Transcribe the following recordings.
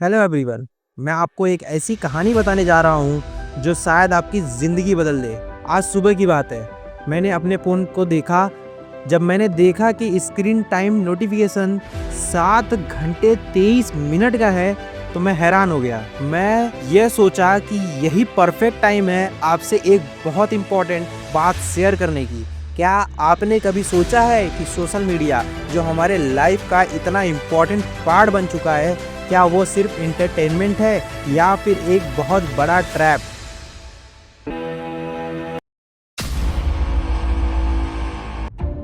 Hello everyone. मैं आपको एक ऐसी कहानी बताने जा रहा हूँ जो शायद आपकी ज़िंदगी बदल दे। आज सुबह की बात है, मैंने अपने फ़ोन को देखा। जब मैंने देखा कि स्क्रीन टाइम नोटिफिकेशन 7 घंटे 23 मिनट का है तो मैं हैरान हो गया। मैं ये सोचा कि यही परफेक्ट टाइम है आपसे एक बहुत इम्पोर्टेंट बात शेयर करने की। क्या आपने कभी सोचा है कि सोशल मीडिया जो हमारे लाइफ का इतना इम्पोर्टेंट पार्ट बन चुका है, क्या वो सिर्फ एंटरटेनमेंट है या फिर एक बहुत बड़ा ट्रैप?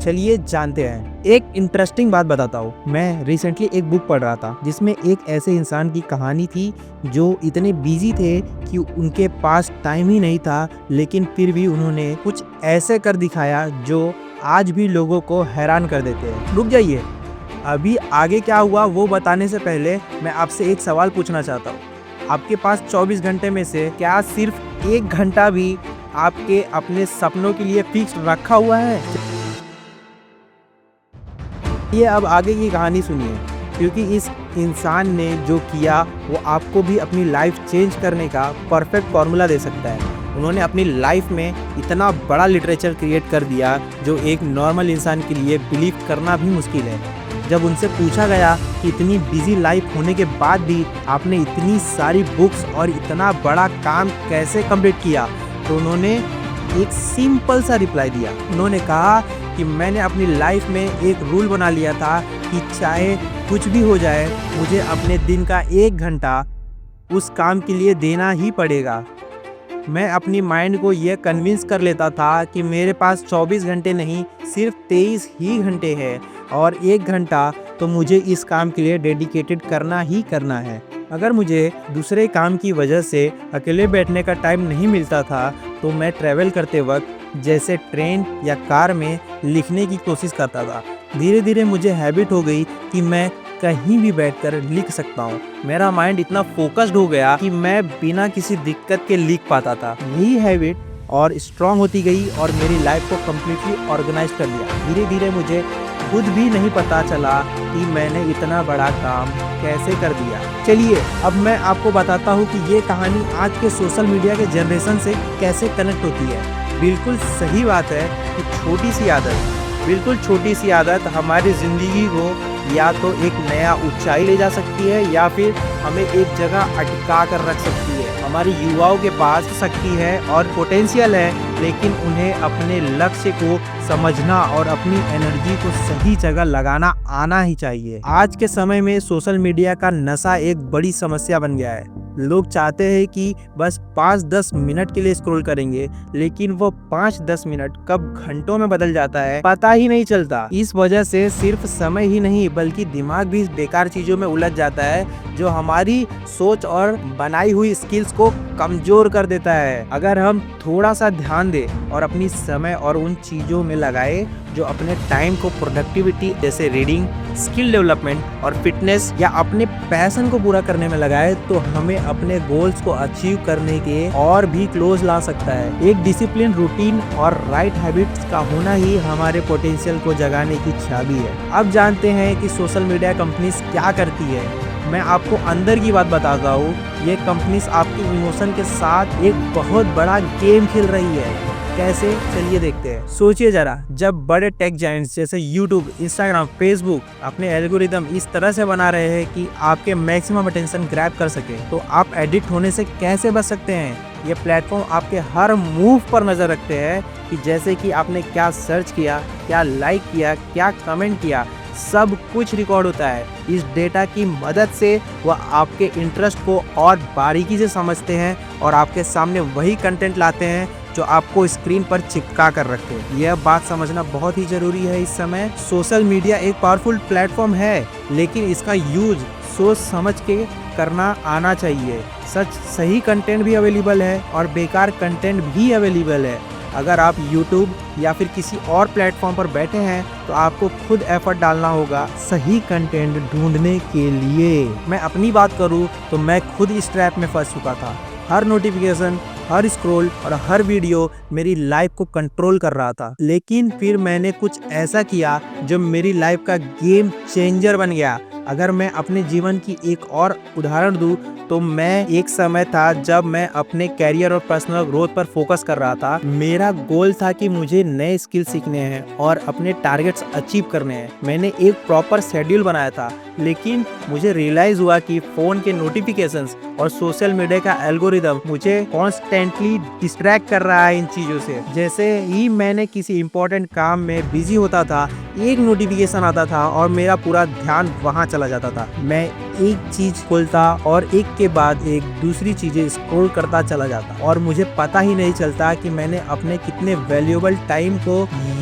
चलिए जानते हैं। एक इंटरेस्टिंग बात बताता हूँ। मैं रिसेंटली एक बुक पढ़ रहा था जिसमें एक ऐसे इंसान की कहानी थी जो इतने बिजी थे कि उनके पास टाइम ही नहीं था, लेकिन फिर भी उन्होंने कुछ ऐसे कर दिखाया जो आज भी लोगों को हैरान कर देते हैं। रुक जाइए, अभी आगे क्या हुआ वो बताने से पहले मैं आपसे एक सवाल पूछना चाहता हूँ। आपके पास 24 घंटे में से क्या सिर्फ 1 घंटा भी आपके अपने सपनों के लिए फिक्स रखा हुआ है? ये अब आगे की कहानी सुनिए, क्योंकि इस इंसान ने जो किया वो आपको भी अपनी लाइफ चेंज करने का परफेक्ट फॉर्मूला दे सकता है। उन्होंने अपनी लाइफ में इतना बड़ा लिटरेचर क्रिएट कर दिया जो एक नॉर्मल इंसान के लिए बिलीव करना भी मुश्किल है। जब उनसे पूछा गया कि इतनी बिजी लाइफ होने के बाद भी आपने इतनी सारी बुक्स और इतना बड़ा काम कैसे कंप्लीट किया, तो उन्होंने एक सिंपल सा रिप्लाई दिया। उन्होंने कहा कि मैंने अपनी लाइफ में एक रूल बना लिया था कि चाहे कुछ भी हो जाए, मुझे अपने दिन का 1 घंटा उस काम के लिए देना ही पड़ेगा। मैं अपनी माइंड को यह कन्विंस कर लेता था कि मेरे पास 24 घंटे नहीं, सिर्फ 23 ही घंटे हैं और 1 घंटा तो मुझे इस काम के लिए डेडिकेटेड करना ही करना है। अगर मुझे दूसरे काम की वजह से अकेले बैठने का टाइम नहीं मिलता था तो मैं ट्रैवल करते वक्त जैसे ट्रेन या कार में लिखने की कोशिश करता था। धीरे धीरे मुझे हैबिट हो गई कि मैं कहीं भी बैठकर लिख सकता हूँ। मेरा माइंड इतना फोकस्ड हो गया कि मैं बिना किसी दिक्कत के लिख पाता था। यही हैबिट और स्ट्रांग होती गई और मेरी लाइफ को कम्प्लीटली ऑर्गेनाइज कर दिया। धीरे धीरे मुझे खुद भी नहीं पता चला कि मैंने इतना बड़ा काम कैसे कर दिया। चलिए अब मैं आपको बताता हूँ कि ये कहानी आज के सोशल मीडिया के जनरेशन से कैसे कनेक्ट होती है। बिल्कुल सही बात है कि बिल्कुल छोटी सी आदत हमारी ज़िंदगी को या तो एक नया ऊंचाई ले जा सकती है या फिर हमें एक जगह अटका कर रख सकती है। हमारे युवाओं के पास शक्ति है और पोटेंशियल है, लेकिन उन्हें अपने लक्ष्य को समझना और अपनी एनर्जी को सही जगह लगाना आना ही चाहिए। आज के समय में सोशल मीडिया का नशा एक बड़ी समस्या बन गया है। लोग चाहते हैं कि बस 5-10 मिनट के लिए स्क्रॉल करेंगे, लेकिन वो 5-10 मिनट कब घंटों में बदल जाता है पता ही नहीं चलता। इस वजह से सिर्फ समय ही नहीं बल्कि दिमाग भी बेकार चीजों में उलझ जाता है, जो हमारी सोच और बनाई हुई स्किल्स को कमजोर कर देता है। अगर हम थोड़ा सा ध्यान दें और अपनी समय और उन चीजों में लगाए जो अपने टाइम को प्रोडक्टिविटी जैसे रीडिंग, स्किल डेवलपमेंट और फिटनेस या अपने पैशन को पूरा करने में लगाए, तो हमें अपने गोल्स को अचीव करने के और भी क्लोज ला सकता है। एक डिसिप्लिन, रूटीन और राइट हैबिट्स का होना ही हमारे पोटेंशियल को जगाने की चाबी है। अब जानते हैं कि सोशल मीडिया कंपनीज क्या करती है। मैं आपको अंदर की बात बताता हूँ। ये कंपनीज आपकी इमोशन के साथ एक बहुत बड़ा गेम खेल रही है। कैसे, चलिए देखते हैं। सोचिए जरा, जब बड़े टेक जायंट्स जैसे यूट्यूब, इंस्टाग्राम, फेसबुक अपने एल्गोरिदम इस तरह से बना रहे हैं कि आपके मैक्सिमम अटेंशन ग्रैब कर सके, तो आप एडिक्ट होने से कैसे बच सकते हैं? ये प्लेटफॉर्म आपके हर मूव पर नजर रखते हैं कि जैसे कि आपने क्या सर्च किया, क्या लाइक किया, क्या कमेंट किया, सब कुछ रिकॉर्ड होता है। इस डेटा की मदद से वह आपके इंटरेस्ट को और बारीकी से समझते हैं और आपके सामने वही कंटेंट लाते हैं जो आपको स्क्रीन पर चिपका कर रखे। यह बात समझना बहुत ही जरूरी है। इस समय सोशल मीडिया एक पावरफुल प्लेटफॉर्म है, लेकिन इसका यूज सोच समझ के करना आना चाहिए। सही कंटेंट भी अवेलेबल है और बेकार कंटेंट भी अवेलेबल है। अगर आप YouTube या फिर किसी और प्लेटफॉर्म पर बैठे हैं तो आपको खुद एफर्ट डालना होगा सही कंटेंट ढूंढने के लिए। मैं अपनी बात करूं तो मैं खुद इस ट्रैप में फंस चुका था। हर नोटिफिकेशन, हर स्क्रॉल और हर वीडियो मेरी लाइफ को कंट्रोल कर रहा था। लेकिन फिर मैंने कुछ ऐसा किया जो मेरी लाइफ का गेम चेंजर बन गया। अगर मैं अपने जीवन की एक और उदाहरण दूं तो मैं एक समय था जब मैं अपने कैरियर और पर्सनल ग्रोथ पर फोकस कर रहा था। मेरा गोल था कि मुझे नए स्किल सीखने हैं और अपने टारगेट्स अचीव करने हैं। मैंने एक प्रॉपर शेड्यूल बनाया था, लेकिन मुझे रियलाइज हुआ कि फोन के नोटिफिकेशंस और सोशल मीडिया का एल्गोरिदम मुझे कॉन्स्टेंटली डिस्ट्रैक्ट कर रहा है इन चीज़ों से। जैसे ही मैंने किसी इंपॉर्टेंट काम में बिजी होता था, एक नोटिफिकेशन आता था और मेरा पूरा ध्यान वहां चला जाता था। मैं एक चीज खोलता और एक के बाद एक दूसरी चीजें स्क्रॉल करता चला जाता और मुझे पता ही नहीं चलता कि मैंने अपने कितने वैल्यूएबल टाइम को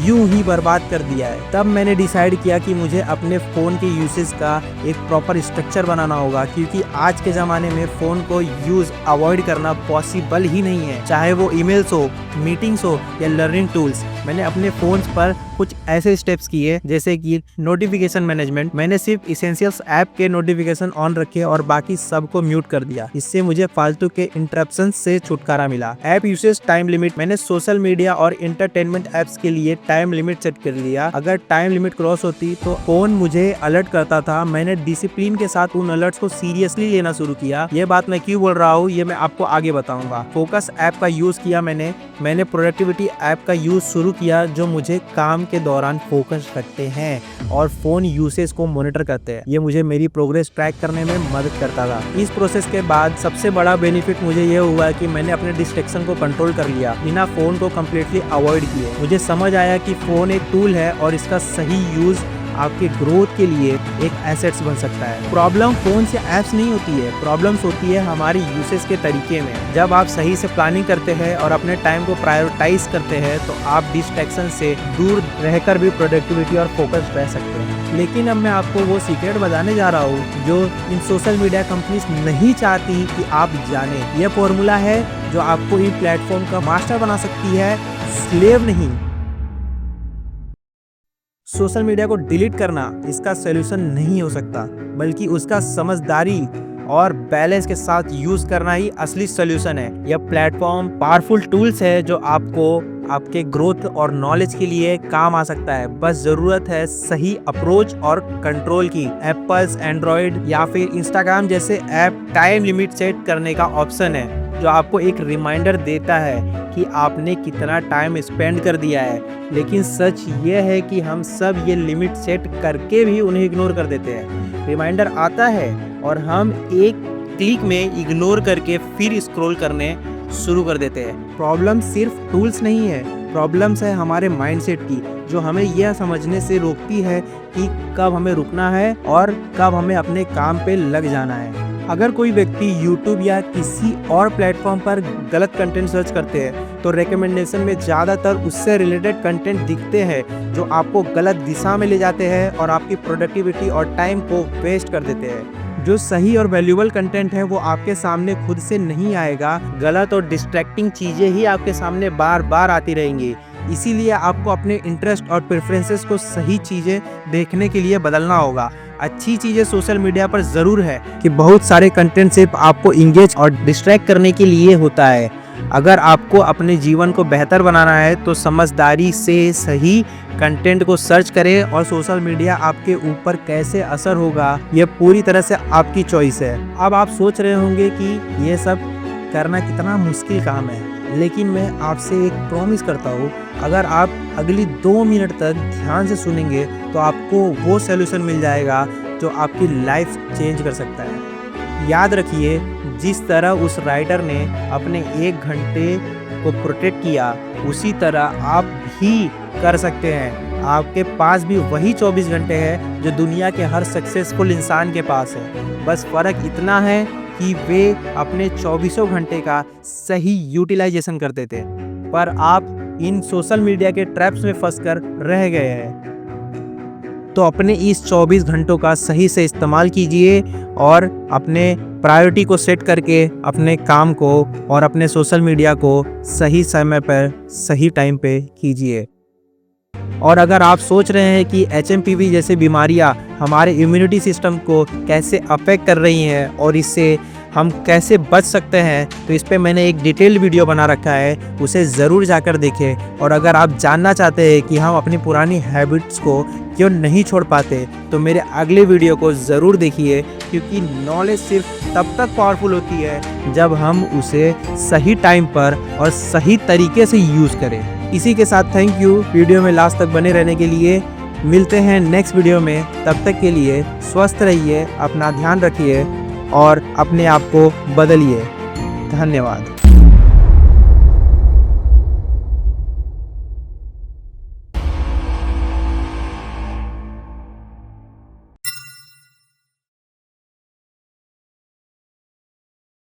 यूं ही बर्बाद कर दिया है। तब मैंने डिसाइड किया कि मुझे अपने फ़ोन के यूसेज का एक प्रॉपर स्ट्रक्चर बनाना होगा, क्योंकि आज के ज़माने में फ़ोन को यूज़ अवॉइड करना पॉसिबल ही नहीं है, चाहे वो ईमेल्स हो, मीटिंग्स हो या लर्निंग टूल्स। मैंने अपने फ़ोन्स पर कुछ ऐसे स्टेप्स किए जैसे कि नोटिफिकेशन मैनेजमेंट। मैंने सिर्फ इसेंशियल्स ऐप के नोटिफिकेशन ऑन रखे और बाकी सबको म्यूट कर दिया। इससे मुझे फालतू के इंटरप्शन से छुटकारा मिला। ऐप यूसेज टाइम लिमिट, मैंने सोशल मीडिया और इंटरटेनमेंट ऐप्स के लिए टाइम लिमिट सेट कर लिया। अगर टाइम लिमिट क्रॉस होती तो फोन मुझे अलर्ट करता था। मैंने डिसिप्लिन के साथ उन अलर्ट्स को सीरियसली लेना शुरू किया। ये बात मैं क्यों बोल रहा हूँ ये मैं आपको आगे बताऊंगा। फोकस ऐप का यूज किया मैंने प्रोडक्टिविटी ऐप का यूज शुरू किया जो मुझे काम के दौरान फोकस रखते हैं और फोन यूसेज को मॉनिटर करते हैं। ये मुझे मेरी प्रोग्रेस ट्रैक करने में मदद करता था। इस प्रोसेस के बाद सबसे बड़ा बेनिफिट मुझे ये हुआ कि मैंने अपने डिस्ट्रैक्शन को कंट्रोल कर लिया बिना फोन को कम्प्लीटली अवॉइड किए। मुझे समझ आया कि फोन एक टूल है और इसका सही यूज आपके ग्रोथ के लिए एक एसेट्स बन सकता है। प्रॉब्लम फोन से ऐप्स नहीं होती है, प्रॉब्लम्स होती है हमारी यूसेज के तरीके में। जब आप सही से प्लानिंग करते हैं और अपने टाइम को प्रायोरिटाइज करते हैं तो आप डिस्ट्रैक्शन से दूर रहकर भी प्रोडक्टिविटी और फोकस रह सकते हैं। लेकिन अब मैं आपको वो सीक्रेट बताने जा रहा हूँ जो इन सोशल मीडिया कंपनीज नहीं चाहती कि आप जाने। यह फॉर्मूला है जो आपको इन प्लेटफॉर्म का मास्टर बना सकती है, स्लेव नहीं। सोशल मीडिया को डिलीट करना इसका सॉल्यूशन नहीं हो सकता, बल्कि उसका समझदारी और बैलेंस के साथ यूज करना ही असली सॉल्यूशन है। यह प्लेटफॉर्म पावरफुल टूल्स है जो आपको आपके ग्रोथ और नॉलेज के लिए काम आ सकता है। बस जरूरत है सही अप्रोच और कंट्रोल की। एप्पल्स, एंड्रॉइड या फिर इंस्टाग्राम जैसे ऐप टाइम लिमिट सेट करने का ऑप्शन है जो आपको एक रिमाइंडर देता है कि आपने कितना टाइम स्पेंड कर दिया है। लेकिन सच ये है कि हम सब ये लिमिट सेट करके भी उन्हें इग्नोर कर देते हैं। रिमाइंडर आता है और हम एक क्लिक में इग्नोर करके फिर स्क्रॉल करने शुरू कर देते हैं। प्रॉब्लम सिर्फ टूल्स नहीं है, प्रॉब्लम्स है हमारे माइंडसेट की जो हमें यह समझने से रोकती है कि कब हमें रुकना है और कब हमें अपने काम पे लग जाना है। अगर कोई व्यक्ति YouTube या किसी और प्लेटफॉर्म पर गलत कंटेंट सर्च करते हैं तो रिकमेंडेशन में ज़्यादातर उससे रिलेटेड कंटेंट दिखते हैं जो आपको गलत दिशा में ले जाते हैं और आपकी प्रोडक्टिविटी और टाइम को वेस्ट कर देते हैं। जो सही और वैल्यूएबल कंटेंट है वो आपके सामने खुद से नहीं आएगा, गलत और डिस्ट्रैक्टिंग चीज़ें ही आपके सामने बार बार आती रहेंगी। इसीलिए आपको अपने इंटरेस्ट और प्रेफरेंसेस को सही चीज़ें देखने के लिए बदलना होगा। अच्छी चीज़ें सोशल मीडिया पर ज़रूर है कि बहुत सारे कंटेंट सिर्फ आपको इंगेज और डिस्ट्रैक्ट करने के लिए होता है। अगर आपको अपने जीवन को बेहतर बनाना है तो समझदारी से सही कंटेंट को सर्च करें और सोशल मीडिया आपके ऊपर कैसे असर होगा यह पूरी तरह से आपकी चॉइस है। अब आप सोच रहे होंगे कि ये सब करना कितना मुश्किल काम है, लेकिन मैं आपसे एक प्रॉमिस करता हूँ, अगर आप अगली 2 मिनट तक ध्यान से सुनेंगे तो आपको वो सॉल्यूशन मिल जाएगा जो आपकी लाइफ चेंज कर सकता है। याद रखिए, जिस तरह उस राइटर ने अपने 1 घंटे को प्रोटेक्ट किया उसी तरह आप भी कर सकते हैं। आपके पास भी वही 24 घंटे हैं जो दुनिया के हर सक्सेसफुल इंसान के पास है। बस फ़र्क इतना है कि वे अपने 24 घंटे का सही यूटिलाइजेशन करते थे, पर आप इन सोशल मीडिया के ट्रैप्स में फंसकर रह गए हैं। तो अपने इस 24 घंटों का सही से इस्तेमाल कीजिए और अपने प्रायोरिटी को सेट करके अपने काम को और अपने सोशल मीडिया को सही समय पर सही टाइम पे कीजिए। और अगर आप सोच रहे हैं कि HMPV जैसे बीमारियां हमारे इम्यूनिटी सिस्टम को कैसे अफेक्ट कर रही हैं और इससे हम कैसे बच सकते हैं, तो इस पे मैंने एक डिटेल्ड वीडियो बना रखा है, उसे ज़रूर जाकर देखें। और अगर आप जानना चाहते हैं कि हम अपनी पुरानी हैबिट्स को क्यों नहीं छोड़ पाते, तो मेरे अगले वीडियो को ज़रूर देखिए, क्योंकि नॉलेज सिर्फ तब तक पावरफुल होती है जब हम उसे सही टाइम पर और सही तरीके से यूज़ करें। इसी के साथ थैंक यू वीडियो में लास्ट तक बने रहने के लिए। मिलते हैं नेक्स्ट वीडियो में, तब तक के लिए स्वस्थ रहिए, अपना ध्यान रखिए और अपने आप को बदलिए। धन्यवाद।